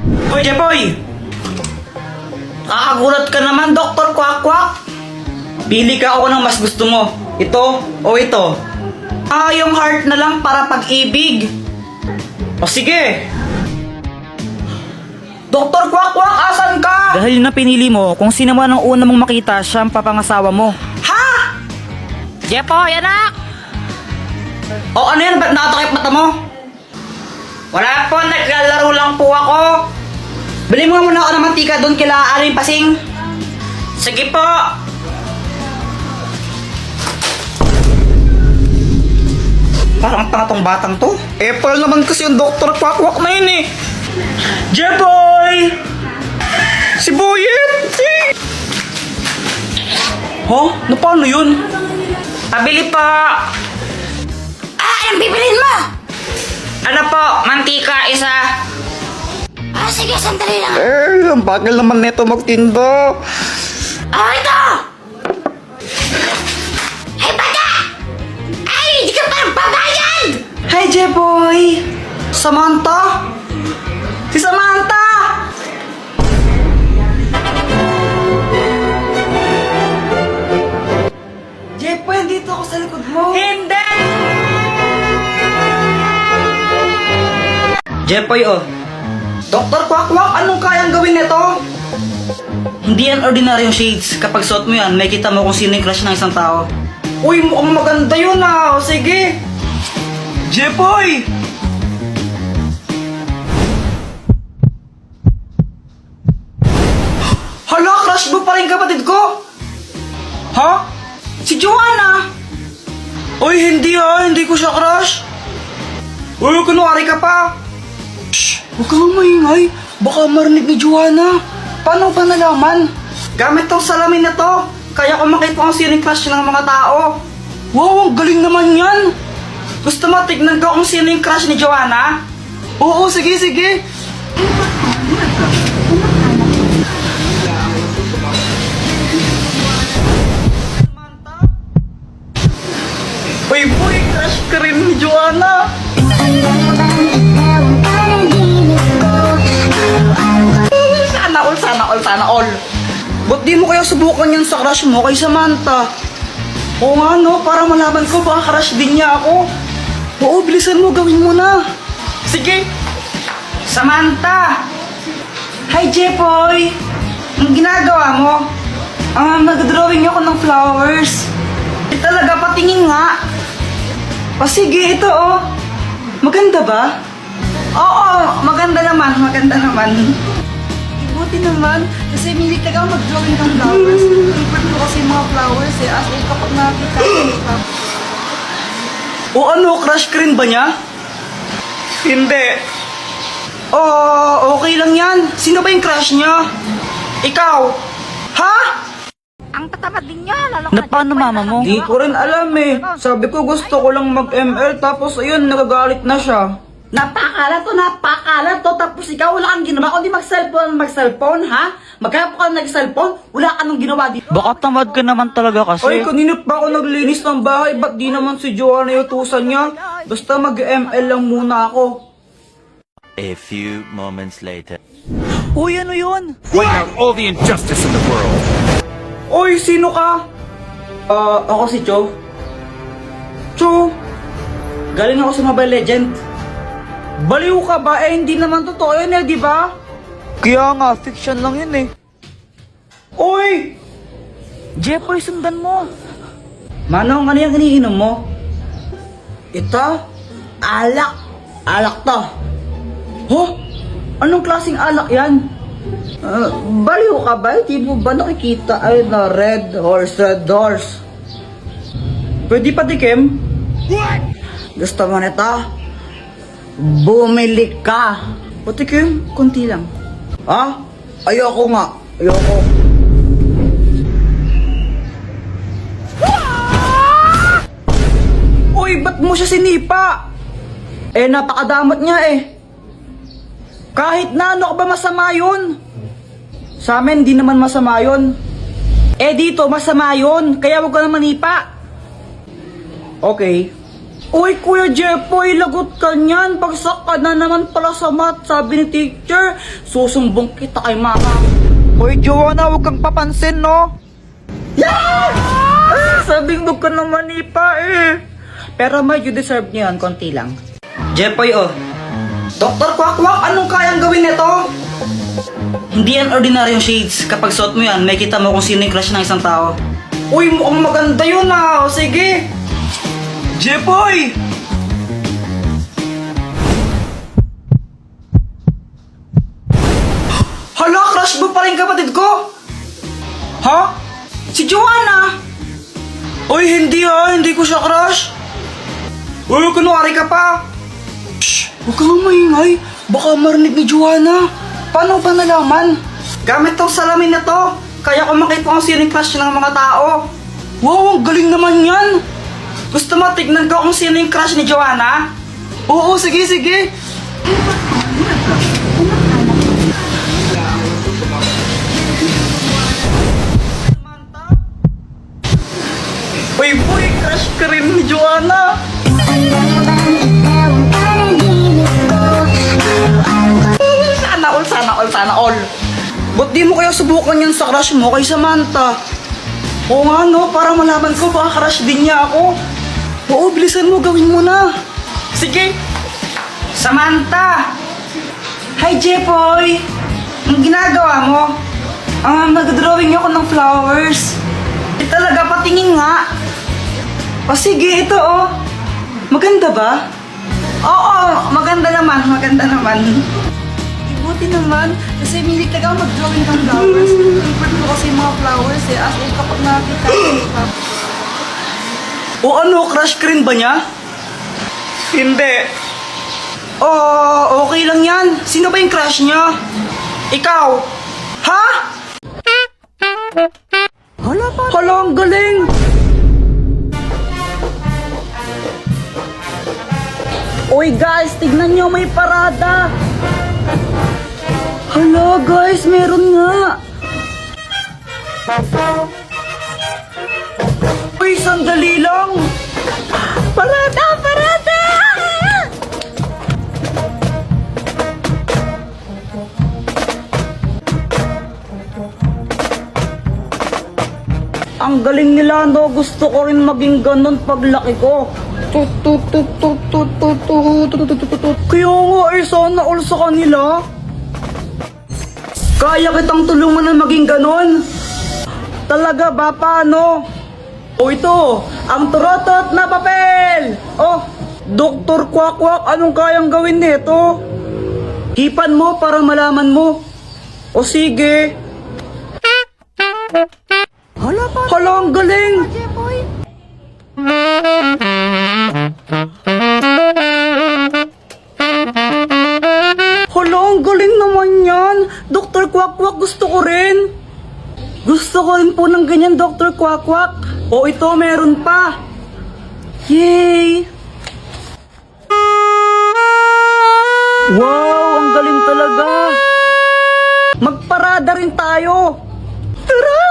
Hoy, Jepoy! Kakagulat ka naman, Dr. Quack-Quack. Pili ka ako ng mas gusto mo. Ito o ito. Yung heart na lang para pag-ibig. O sige. Dr. Quack-Quack, asan ka? Dahil na pinili mo, kung sino man ang una mong makita, siya ang papangasawa mo. Ha? Jepoy, anak! O ano yan? Ba't nakatakip mata mo? Wala po, naglalaro lang po ako. Bili mo nga muna ako ng mantika doon kila Aling Pasing. Sige po. Parang tanga tong batang to. Apple naman kasi yung Dr. Quack-Quack na yun eh. Jeboy! Si Boyet! Huh? Na paano yun? Pabili po! Anong bibilin mo? Ano po? Mantika isa. Sige, sandali lang. Ang bagal naman neto magtinda. Ito! Hey, bata! Ay, hindi ka parang babayad! Hi, Jeboy! Samantha? Si Samantha! Jeboy, dito ako sa likod mo. Hindi! Jeboy, oh. Dr. Quack-Quack, anong kayang gawin nito? Hindi yan ordinaryong shades. Kapag suot mo yan, may kita mo kung sino yung crush ng isang tao. Uy, mukhang maganda yun ah. O, sige. Jepoy! Hala, crush mo pa rin kapatid ko? Ha? Si Joanna? Uy, hindi ah. Hindi ko siya crush. Uy, kunwari ka pa. Shh! Huwag kang maingay. Baka marinig ni Joanna. Paano ba nalaman? Gamit tong salamin na to. Kaya ko makita kung sino yung crush ng mga tao. Wow, ang galing naman yan. Gusto mo tignan ko kung sino yung crush ni Joanna? Oo, sige, sige. Uy, boy, crush ka rin ni Joanna. Sana all. Ba't di mo kaya subukan yan sa crush mo kay Samantha? Oo nga no, para malaman ko baka crush din niya ako. Oo, bilisan mo, gawin mo na. Sige. Samantha! Hi, Jepoy! Ang ginagawa mo? Nag-drawing ako ng flowers. Talaga, patingin nga. O sige, ito oh. Maganda ba? Oo, maganda naman, maganda naman. Buti naman, kasi milit talaga ako mag-drawing ng flowers. Favorite ko kasi yung mga flowers eh, as in kapag nakakita ko. O ano, crush ka rin ba niya? Hindi. Oh, okay lang yan. Sino ba yung crush niya? Ikaw? Ha? Ang tatamad din niya, lalo Na paano mama mo? Di ko rin alam eh. Sabi ko gusto ko lang mag-ML tapos ayun, nagagalit na siya. Napakalat to. Tapos ikaw wala kang ginawa. Kundi mag-cellphone, ha? Magkaya ka nag-cellphone, wala ka nang ginawa dito. Baka tamad ka naman talaga kasi. Ay, kanina pa ako naglinis ng bahay. Ba't di naman si Joanna yung utusan niya? Basta mag-ML lang muna ako. A few moments later. Uy, ano yun? Point out all the injustice in the world. Oy, sino ka? Ako si Cho. Cho, galing ako sa Mobile Legend. Baliw ka ba? Eh, hindi naman totoo yun eh, di ba? Kaya nga, fiction lang yun eh. Oy! Jepoy, sundan mo. Manong, ano yung iniinom mo? Ito? Alak. Alak to. Huh? Anong klaseng alak yan? Baliw ka ba? Di mo ba nakikita ay na red horse? Pwede pa tikim? Gusto mo nito? Bumili ka. Patikim, konti lang. Ha? Ayoko nga. Ayoko. Uy, ba't mo siya sinipa? Eh, napakadamot niya eh. Kahit na ano ka ba masama yun? Sa amin, di naman masama yun. Eh, dito, masama yun. Kaya huwag ka na manipa. Okay. Uy, Kuya Jepoy, lagot ka niyan. Bagsak ka na naman pala sa math, sabi ni teacher. Susumbong kita kay mama. Uy, Joanna, huwag kang papansin, no? Yeah! Sabing huwag ka naman ipa eh. Pero medyo deserve niyo yan, konti lang. Jepoy, oh. Dr. Quack, anong kayang gawin nito? Hindi yan ordinaryong shades. Kapag suot mo yan, may kita mo kung sino yung crush ng isang tao. Uy, mukhang maganda yun ah. O sige. Jepoy! Hala, crush mo pa rin kapatid ko? Ha? Si Joanna? Uy, hindi ha. Hindi ko siya crush. Uy, kunwari ka pa. Shh! Huwag kang maingay. Baka marinig ni Joanna. Paano ba nalaman? Gamit tong salamin na to. Kaya ko makita kung sino yung crush ng mga tao. Wow, ang galing naman yan. Gusto mo tignan ko kung sino yung crush ni Joanna? Oo, sige, sige. Uy, boy, crush ka rin ni Joanna. Sana all. Ba't di mo kaya subukan yan sa crush mo kay Samantha? Oo nga no, para malaman ko baka crush din niya ako. Oo, bilisan mo, gawin mo na. Sige. Samantha! Hi, Jepoy! Ang ginagawa mo? Nag-drawing ako ng flowers. Talaga, patingin nga. O sige, ito oh. Maganda ba? Oo, maganda naman. Buti naman, kasi milik talaga ako mag-drawing ng flowers. Favorite ko kasi yung mga flowers eh, as in kapag nakakita ko. O ano, crush ka rin ba niya? Hindi. Oh, okay lang yan. Sino ba yung crush niya? Ikaw? Ha? Hala, ang galing! Uy guys, tignan nyo, may parada! Hala guys, meron nga! Uy, sandali lang! Parada! Ang galing nila, no? Gusto ko rin maging ganun paglaki ko. Kaya nga, sana all sa kanila. Kaya kitang tulungan na maging ganun. Talaga ba, paano? O ito, ang turotot na papel! Oh, Dr. Quack, anong kayang gawin nito? Hipan mo para malaman mo. O sige. Hala, ang galing! Hala, ang galing naman yan! Dr. Quack, gusto ko rin! Gusto ko rin po ng ganyan, Dr. Quack. O ito, meron pa! Yay! Wow, ang galing talaga! Magparada rin tayo! Tara!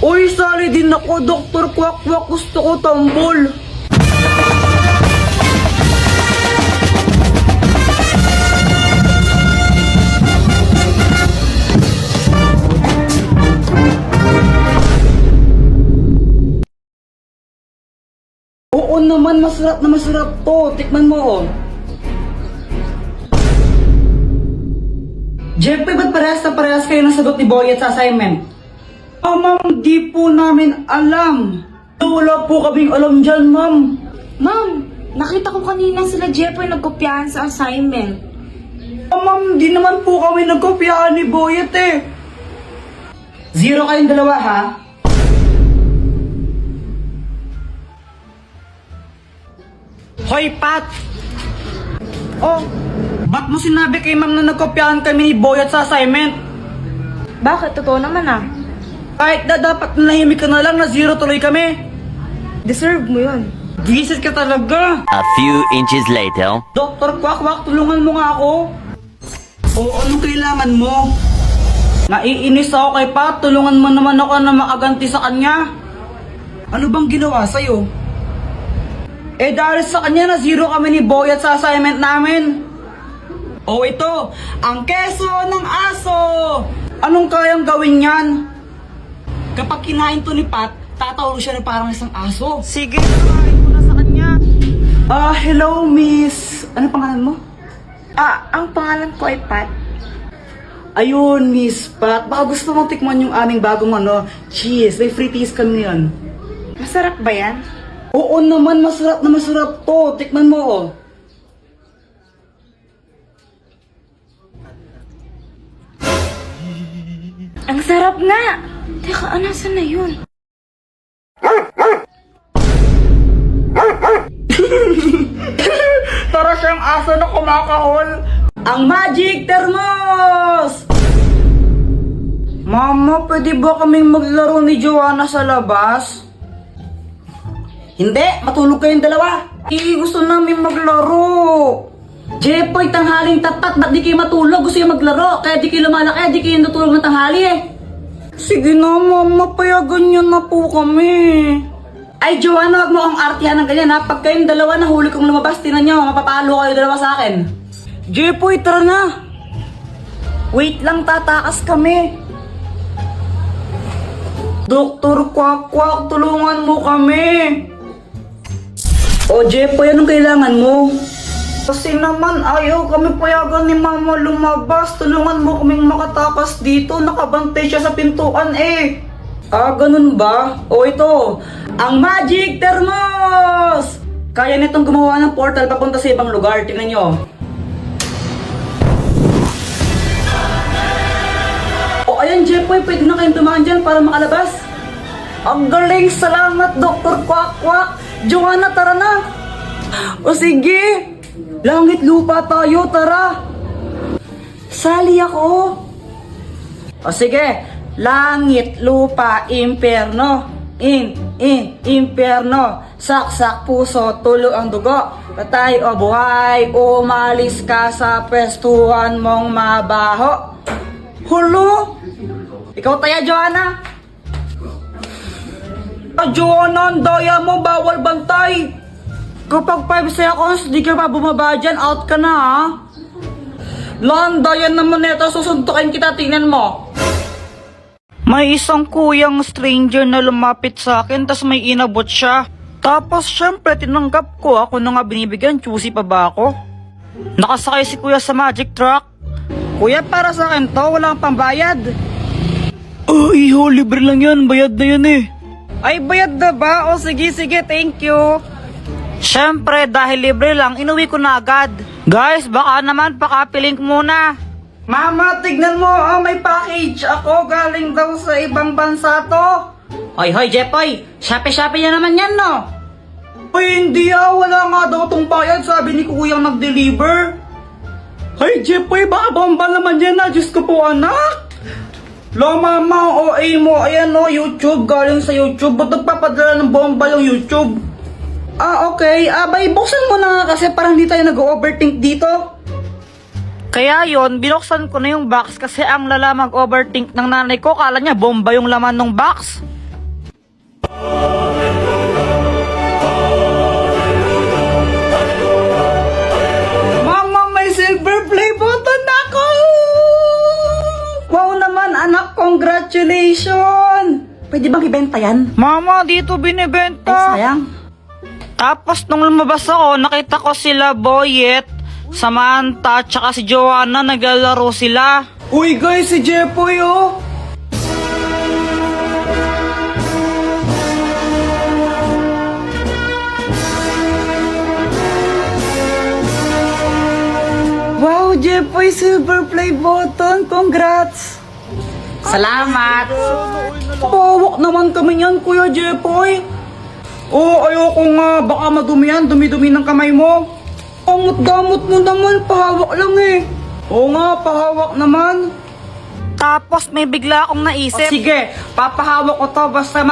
Uy, sali din ako, Dr. Quack. Gusto ko tambol. Oo naman, masarap na masarap to. Tikman mo, oh. Jeffrey, ba't parehas kayo ng sagot ni Boyet sa assignment? Ma'am, di po namin alam. Wala po kaming alam dyan, ma'am. Ma'am, nakita ko kanina sila Jeffrey nagkopyahan sa assignment. Ma'am, di naman po kami nagkopyahan ni Boyet eh. 0 kayong dalawa, ha? Hoy, Pat! Oh, ba't mo sinabi kay ma'am na nagkopyahan kami ni Boyet sa assignment? Bakit? Totoo naman ah. Kahit na dapat nahimik ka na lang na 0 tuloy kami. Deserve mo yun. Visit ka talaga. A few inches later. Dr. Quack, tulungan mo nga ako. O anong kailangan mo? Naiinis ako kay Pat. Tulungan mo naman ako na makaganti sa kanya. Ano bang ginawa sa'yo? Eh dahil sa kanya na zero kami ni Boyet sa assignment namin. Oh ito, ang keso ng aso. Anong kayang gawin yan? Kapag kinain to ni Pat, tatawag siya na parang isang aso. Sige, tawagin ko na sa kanya. Hello miss. Ano pangalan mo? Ang pangalan ko ay Pat. Ayun, Miss Pat. Baka gusto mong tikman yung aming bagong cheese. May free teas kami ngayon. Masarap ba yan? Oo naman, masarap na masarap to. Tikman mo, oh. Ang sarap nga! Teka, nasan na yun? Para siyang aso na kumakahol. Ang Magic Thermos! Mama, pwede ba kaming maglaro ni Joanna sa labas? Hindi, matulog kayong dalawa. Gusto namin maglaro. Jepoy, tanghaling tapat, ba't di kayo matulog? Gusto yung maglaro, kaya di kayo lumalaki, di kayo natulog ng tanghali eh. Sige na, mama, payagan niyo na po kami. Ay, Joanna, wag mo akong artihan ng ganyan ha. Pag kayong dalawa nahuli kong lumabas, tinan nyo, mapapalo kayo dalawa sa akin. Jepoy, tara na. Wait lang, tatakas kami. Doktor Kwak-Kwak, tulungan mo kami. O, Jepoy, anong kailangan mo? Kasi naman, ayaw kami payagan ni Mama lumabas. Tulungan mo kaming makatakas dito. Nakabantay siya sa pintuan eh. Ganun ba? O ito, ang Magic Thermos! Kaya nitong gumawa ng portal papunta sa ibang lugar. Tingnan nyo. O ayan, Jepoy, pwede na kayong dumaan dyan para makalabas. Ang galing! Salamat, Dr. Kwak-Kwak! Joanna, tara na! O sige! Langit lupa tayo, tara! Sali ako! O sige! Langit, lupa, impyerno. Impyerno. Saksak, puso, tulo ang dugo. Patay o buhay, umalis ka sa pwestuhan mong mabaho. Hulo! Ikaw taya, Joanna? Joanna, ang daya mo, bawal bantay. Kapag 5 seconds, di ka pa bumaba dyan, out ka na ha. Landayan naman ito, susuntukin kita, tingnan mo. May isang kuyang stranger na lumapit sa akin, tas may inabot siya. Tapos syempre tinanggap ko, ako na nga binibigyan, choosy pa ba ako? Nakasakay si kuya sa magic truck. Kuya, para sa akin to, walang pambayad. Iho, libre lang yan, bayad na yan eh. Ay, bayad na ba? O sige, thank you. Syempre, dahil libre lang, inuwi ko na agad. Guys, baka naman pakapilink muna. Mama, tignan mo, may package ako, galing daw sa ibang bansa to. Hoy, Jepoy, Shopee na naman yan, no? Ay, hindi wala nga daw tong bayad, sabi ni kuyang nag-deliver. Ay, Jepoy, baka bomba naman yan na, Diyos ko po anak. Lo, mama, OA mo, ayan no, YouTube, galing sa YouTube, ba't nagpapadala ng bomba yung YouTube? Okay, bay, buksan mo na nga kasi parang hindi tayo nag-overthink dito. Kaya yon, binuksan ko na yung box kasi ang lala mag-overthink ng nanay ko, kala niya bomba yung laman ng box. Mama, may silver play button ako! Wow naman, anak, congratulations! Pwede bang ibenta yan? Mama, dito binibenta. Ay, sayang. Tapos nung lumabas ako, nakita ko sila Boyet, Samantha, tsaka si Joanna, naglalaro sila. Uy guys, si Jepoy oh! Wow, Jepoy, silver play button! Congrats! Salamat! Pawak naman kami yan, Kuya Jepoy! Ayoko nga, baka madumi yan, dumi-dumi ng kamay mo. Ang damot mo naman, pahawak lang eh. Oo nga, pahawak naman. Tapos may bigla akong naisip. Sige, papahawak ko to basta